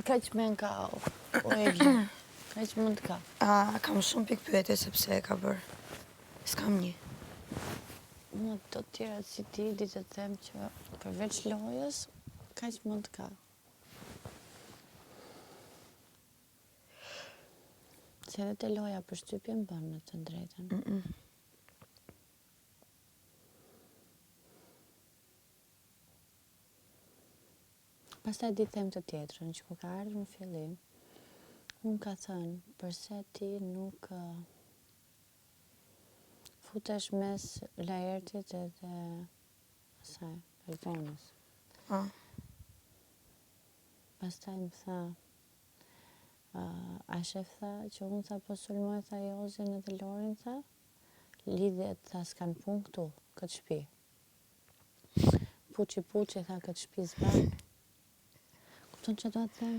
Kaq me nka, o Evli, kaq mund ka. Kam shumë pikë pyetje sepse e ka bërë. S'kam një. Më të tjera si ti, di të them që përveç lojës, kaq mund ka. Se edhe të loja për shtypjen bën në të drejtën. Pastaj di them të tjetrën, që ku ka ardhur në fillim, unë ka thënë, përse ti nuk futesh mes Laertit edhe asaj, Aldonës. Pastaj më tha, a shef tha që unë tha po sulmoj tha Jozin edhe Lorin tha, lidhjet tha s'kan punë këtu, këtë shtëpi. Puçi tha këtë shtëpi s'ban. Kupton që do të them?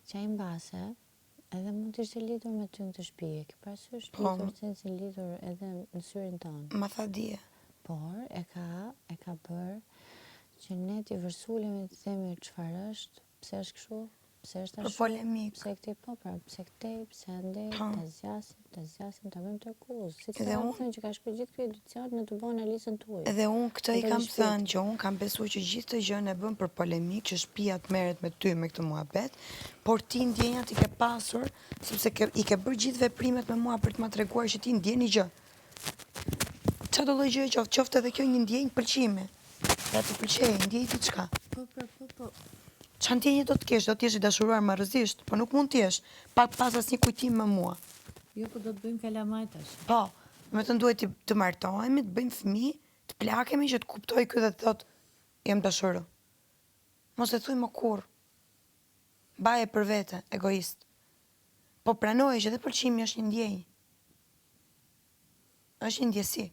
Që ai mbase, edhe mund të ishte lidhur me ty në të shtëpi, e ke parasysh lidhur si lidhur edhe në syrin tonë. Ma tha dje. Por e ka bërë që ne t'i vërsulemi të themi çfarë është, pse është kështu, pse është ashtu. Për polemik. Pse këtej po, pra, pse këtej, pse andej, ta zgjasim, ta bëjmë të akuzë. Si Edhe unë thënë që ka shkruar gjithë ky edicion në të bënë analizën tuaj. Edhe unë këtë i kam thënë që unë kam besuar që gjithë të gjën e bën për polemik, që shtëpia të merret me ty me këtë muhabet, por ti ndjenjat i ke pasur, sepse i ke bërë gjithë veprimet me mua për të ma treguar që ti ndjen një gjë. Çfarë do lloj gjëje qoftë edhe kjo një ndjenjë pëlqimi. Ja të pëlqej, ndjej diçka. Po. Çfarë ndjenje do të kesh? Do të jesh i dashuruar marrëzisht, po nuk mund të jesh pa pas asnjë kujtim me mua. Jo, po do të bëjmë kalamaj tash. Po, me të duhet të martohemi, të bëjmë fëmijë, të plakemi që të kuptoj ky dhe të thotë jam dashuru. Mos e thuj më kurrë. Baje për vete, egoist. Po pranoj që edhe pëlqimi është një ndjenjë. Është një ndjesi.